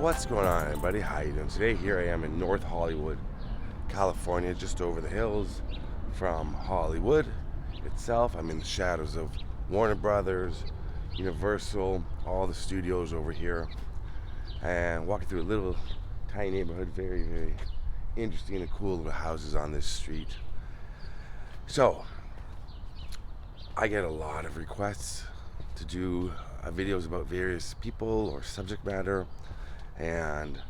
What's going on, everybody? How you doing today? Here I am in North Hollywood, California, just over the hills from Hollywood itself. I'm in the shadows of Warner Brothers, Universal, all the studios over here, and walking through a little tiny neighborhood. Very, very interesting and cool little houses on this street. So, I get a lot of requests to do videos about various people or subject matter, and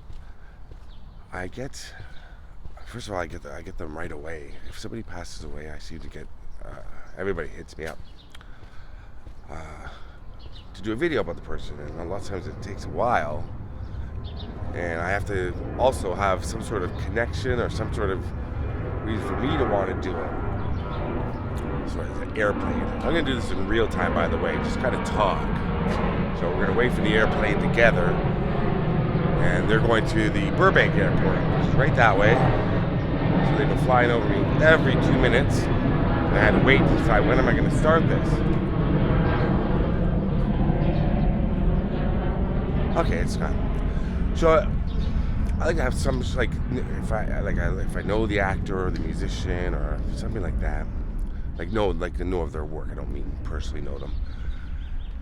first of all, I get them right away. If somebody passes away, I seem to get everybody hits me up to do a video about the person, and a lot of times it takes a while, and I have to also have some sort of connection or some sort of reason for me to want to do it. Sorry, there's an airplane. I'm going to do this in real time, by the way, just kind of talk. So we're going to wait for the airplane together, and they're going to the Burbank airport, which is right that way. So they've been flying over me every 2 minutes, and I had to wait to decide when am I going to start this. Okay, it's fine. So I like to have some, like, if I know the actor or the musician or something like that. To know of their work. I don't mean personally know them.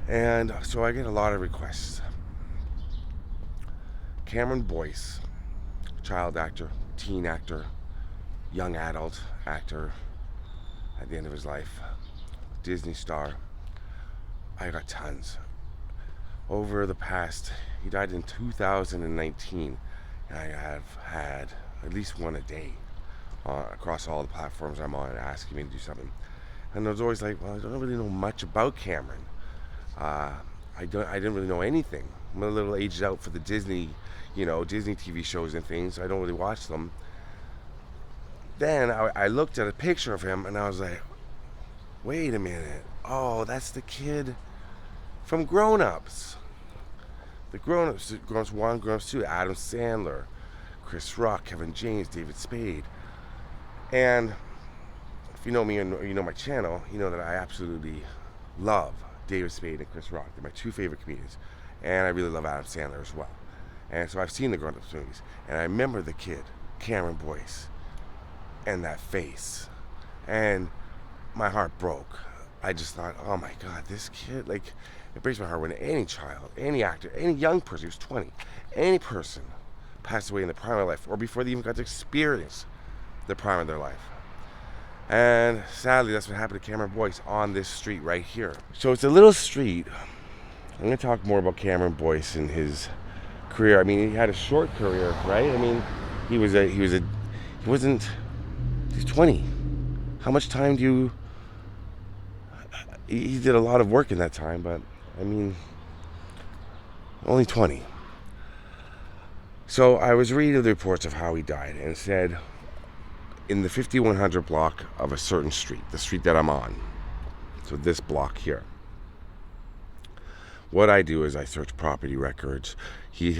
And so I get a lot of requests. Cameron Boyce, child actor, teen actor, young adult actor at the end of his life, Disney star. I got tons. Over the past, he died in 2019, and I have had at least one a day across all the platforms I'm on asking me to do something. And I was always like, well, I don't really know much about Cameron. I didn't really know anything. I'm a little aged out for the Disney TV shows and things, so I don't really watch them. Then I looked at a picture of him, and I was like, wait a minute. Oh, that's the kid from Grown Ups. The Grown Ups 1, Grown Ups 2, Adam Sandler, Chris Rock, Kevin James, David Spade. And if you know me and you know my channel, you know that I absolutely love David Spade and Chris Rock. They're my two favorite comedians. And I really love Adam Sandler as well. And so I've seen the Grown Ups movies. And I remember the kid, Cameron Boyce, and that face. And my heart broke. I just thought, oh my God, this kid, like, it breaks my heart when any child, any actor, any young person, he was 20, any person passed away in the prime of their life or before they even got to experience the prime of their life. And sadly, that's what happened to Cameron Boyce on this street right here. So it's a little street. I'm going to talk more about Cameron Boyce and his career. I mean, he had a short career, right? I mean, he's 20. How much time he did a lot of work in that time, but I mean, only 20. So I was reading the reports of how he died, and it said in the 5100 block of a certain street, the street that I'm on, so this block here. What I do is I search property records. He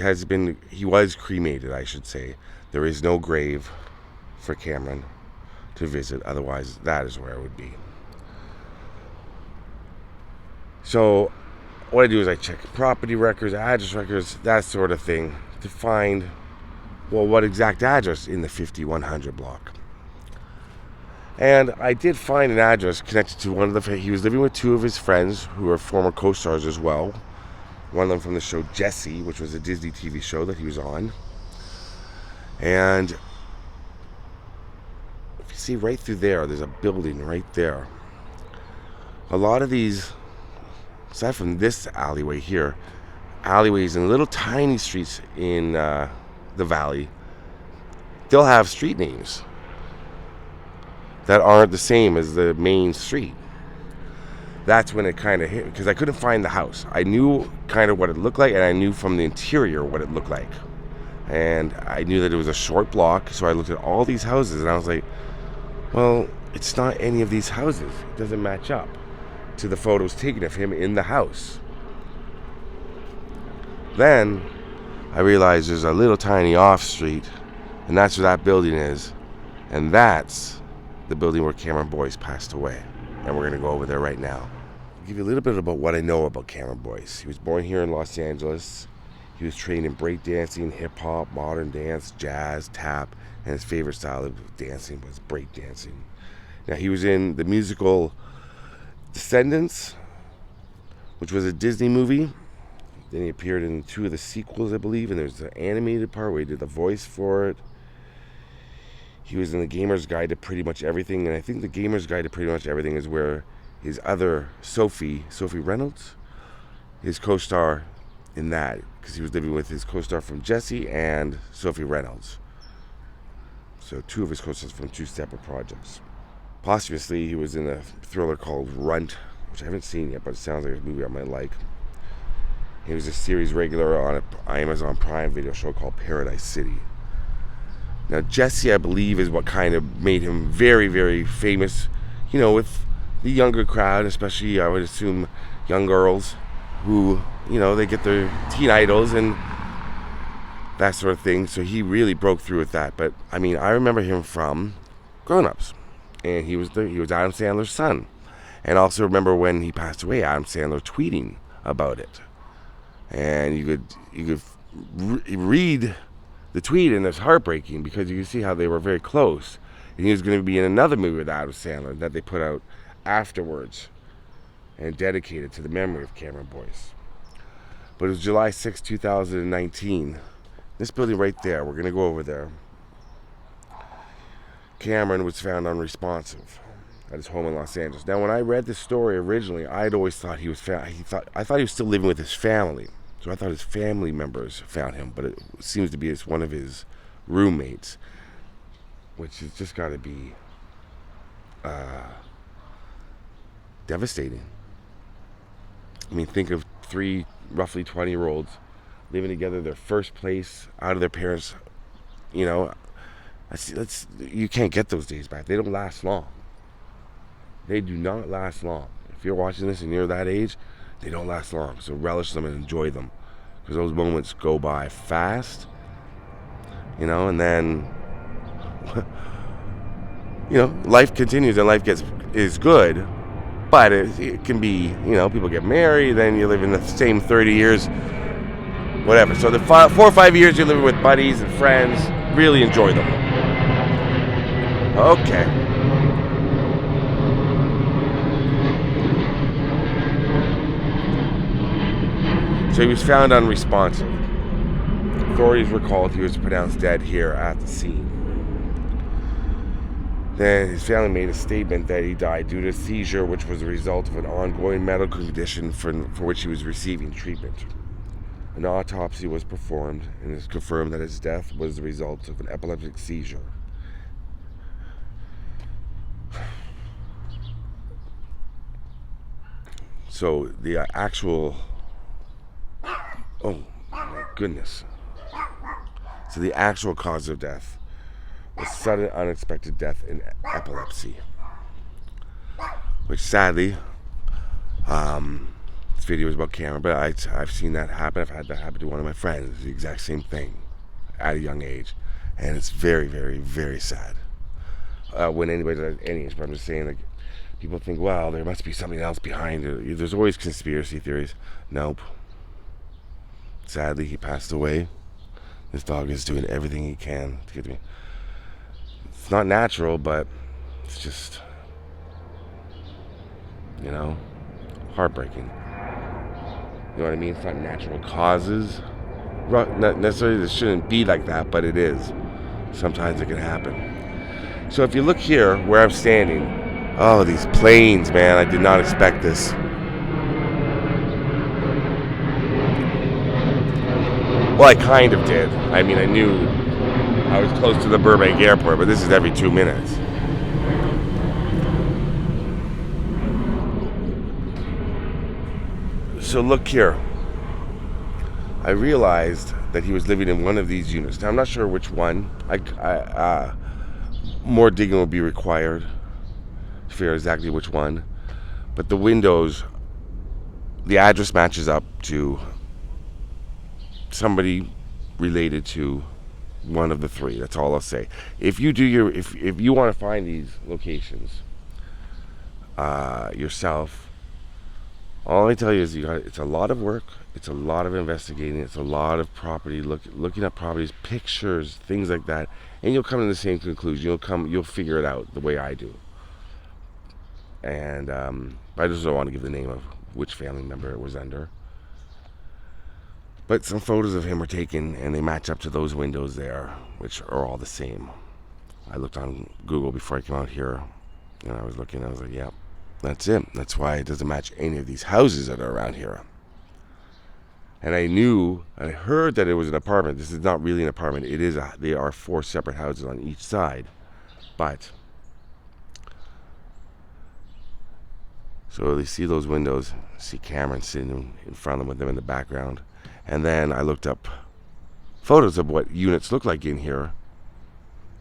was cremated, I should say. There is no grave for Cameron to visit, otherwise that is where it would be. So what I do is I check property records, address records, that sort of thing, to find, well, what exact address in the 5100 block. And I did find an address connected to he was living with two of his friends who are former co-stars as well. One of them from the show Jessie, which was a Disney TV show that he was on. And if you see right through there's a building right there. A lot of these, aside from this alleyway here, alleyways and little tiny streets in the valley, they'll have street names that aren't the same as the main street. That's when it kind of hit, because I couldn't find the house. I knew kind of what it looked like, and I knew from the interior what it looked like. And I knew that it was a short block, so I looked at all these houses, and I was like, well, it's not any of these houses. It doesn't match up to the photos taken of him in the house. Then I realized there's a little tiny off street, and that's where that building is. And that's the building where Cameron Boyce passed away. And we're going to go over there right now. I'll give you a little bit about what I know about Cameron Boyce. He was born here in Los Angeles. He was trained in breakdancing, hip-hop, modern dance, jazz, tap, and his favorite style of dancing was breakdancing. Now, he was in the musical Descendants, which was a Disney movie. Then he appeared in 2 of the sequels, I believe, and there's the animated part where he did the voice for it. He was in The Gamer's Guide to Pretty Much Everything, and I think The Gamer's Guide to Pretty Much Everything is where his other Sophie Reynolds, his co-star in that, because he was living with his co-star from Jessie and Sophie Reynolds. So 2 of his co-stars from 2 separate projects. Posthumously, he was in a thriller called Runt, which I haven't seen yet, but it sounds like a movie I might like. He was a series regular on an Amazon Prime Video show called Paradise City. Now, Jessie, I believe, is what kind of made him very, very famous, with the younger crowd, especially, I would assume, young girls who, they get their teen idols and that sort of thing. So he really broke through with that. But, I remember him from Grown Ups. And he was Adam Sandler's son. And also remember when he passed away, Adam Sandler tweeting about it. And you could read the tweet, and it's heartbreaking because you can see how they were very close. And he was going to be in another movie with Adam Sandler that they put out afterwards and dedicated to the memory of Cameron Boyce. But it was July 6, 2019. This building right there, we're going to go over there. Cameron was found unresponsive at his home in Los Angeles. Now, when I read this story originally, I'd always thought he was found. I thought he was still living with his family. So I thought his family members found him, but it seems to be it's one of his roommates, which has just got to be devastating. Think of 3 roughly 20-year-olds living together, their first place out of their parents. You can't get those days back. They don't last long. They do not last long. If you're watching this and you're that age, they don't last long. So relish them and enjoy them, because those moments go by fast. And then life continues and life is good, but it can be, people get married, then you live in the same 30 years, whatever. So the 4 or 5 years you're living with buddies and friends, really enjoy them. Okay. So he was found unresponsive. Authorities were called. He was pronounced dead here at the scene. Then his family made a statement that he died due to a seizure, which was a result of an ongoing medical condition for which he was receiving treatment. An autopsy was performed, and it was confirmed that his death was the result of an epileptic seizure. So the actual... Oh, my goodness. So the actual cause of death was sudden, unexpected death in epilepsy. Which sadly, this video is about Cameron, but I've seen that happen. I've had that happen to one of my friends. The exact same thing at a young age. And it's very, very, very sad. When anybody's at any age, but I'm just saying, people think, well, there must be something else behind it. There's always conspiracy theories. Nope. Sadly, he passed away. This dog is doing everything he can to get to me. It's not natural, but it's just, heartbreaking. You know what I mean? It's not natural causes. Not necessarily, it shouldn't be like that, but it is. Sometimes it can happen. So if you look here where I'm standing, oh, these planes, man, I did not expect this. Well, I kind of did. I knew I was close to the Burbank airport, but this is every 2 minutes. So look here. I realized that he was living in one of these units. Now, I'm not sure which one. More digging will be required to figure out exactly which one. But the windows, the address matches up to somebody related to one of the 3. That's all I'll say. If you want to find these locations yourself All I tell you is it's a lot of work. It's a lot of investigating. It's a lot of property, looking at properties, pictures, things like that. And you'll come to the same conclusion. You'll figure it out the way I do. And I just don't want to give the name of which family member it was under. But some photos of him were taken, and they match up to those windows there, which are all the same. I looked on Google before I came out here, and I was looking. I was like, "Yeah, that's it. That's why it doesn't match any of these houses that are around here." And I heard that it was an apartment. This is not really an apartment. They are 4 separate houses on each side, but. So they see those windows, see Cameron sitting in front of them with them in the background. And then I looked up photos of what units look like in here,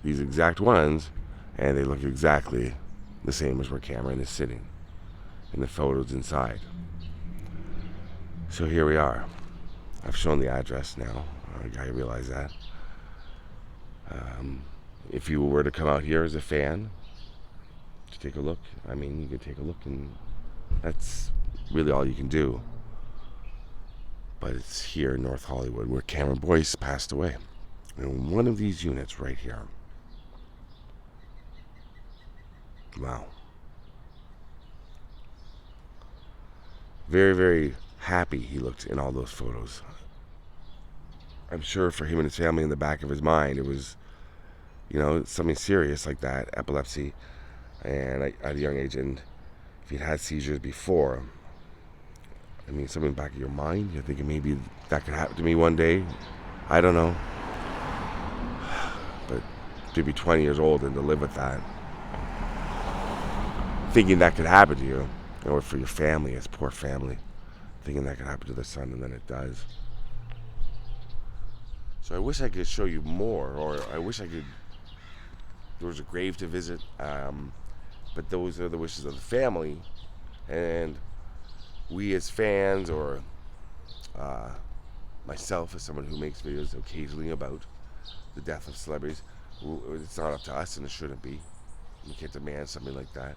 these exact ones, and they look exactly the same as where Cameron is sitting in the photos inside. So here we are. I've shown the address now. I realize that. If you were to come out here as a fan to take a look, you could take a look, and that's really all you can do. But it's here in North Hollywood where Cameron Boyce passed away. In one of these units right here. Wow. Very, very happy he looked in all those photos. I'm sure for him and his family, in the back of his mind, it was, something serious like that, epilepsy, and at a young age, and if he'd had seizures before, something in the back of your mind, you're thinking maybe that could happen to me one day. I don't know. But to be 20 years old and to live with that, thinking that could happen to you, or for your family, his poor family, thinking that could happen to their son, and then it does. So I wish I could show you more, or I wish there was a grave to visit, but those are the wishes of the family, and we as fans, or myself as someone who makes videos occasionally about the death of celebrities, it's not up to us, and it shouldn't be. We can't demand something like that.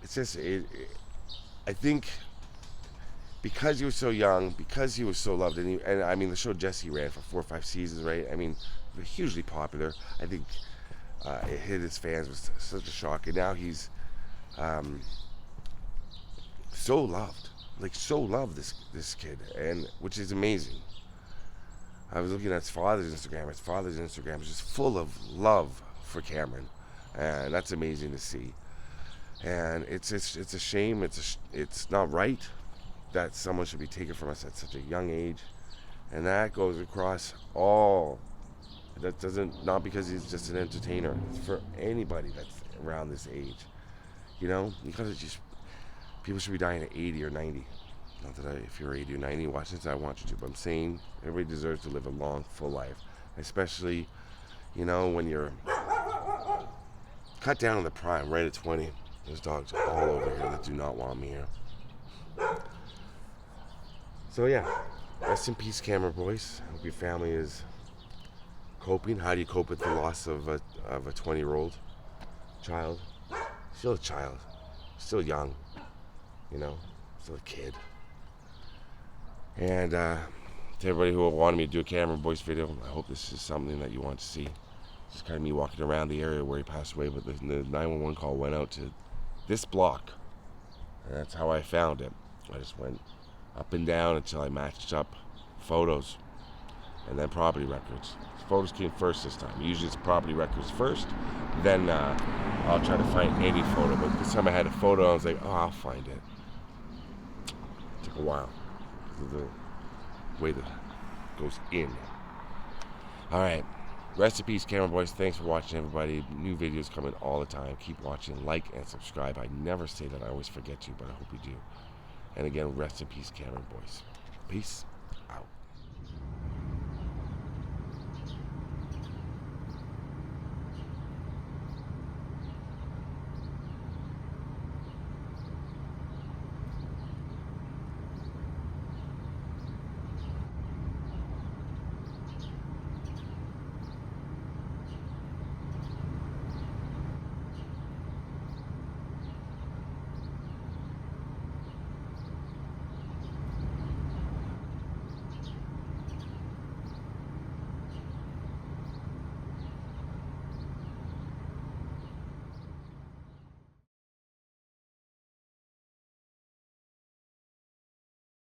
It's just, I think, because he was so young, because he was so loved, and the show Jessie ran for 4 or 5 seasons, right? Hugely popular. I think it hit his fans with such a shock, and now he's so loved, this kid, and which is amazing. I was looking at his father's Instagram. His father's Instagram is just full of love for Cameron, and that's amazing to see. And it's a shame. It's not right that someone should be taken from us at such a young age, and that goes across all. That doesn't, not because he's just an entertainer. It's for anybody that's around this age. Because people should be dying at 80 or 90. Not that if you're 80 or 90 watching this, I want you to, but I'm saying everybody deserves to live a long, full life. Especially, when you're cut down in the prime, right at 20. There's dogs all over here that do not want me here. So yeah, rest in peace, Cameron Boyce. I hope your family is coping. How do you cope with the loss of a 20-year-old child? Still a child, still young, still a kid. And to everybody who wanted me to do a Cameron Boyce video, I hope this is something that you want to see. Just kind of me walking around the area where he passed away, but the 911 call went out to this block, and that's how I found it. I just went up and down until I matched up photos and then property records. Photos came first this time. Usually it's property records first, then I'll try to find any photo, but this time I had a photo, I was like, I'll find it. It took a while, the way that goes in. Alright, rest in peace, Cameron Boyce. Thanks for watching, everybody. New videos coming all the time. Keep watching, like, and subscribe. I never say that, I always forget to, but I hope you do. And again, rest in peace, Cameron Boyce. Peace out.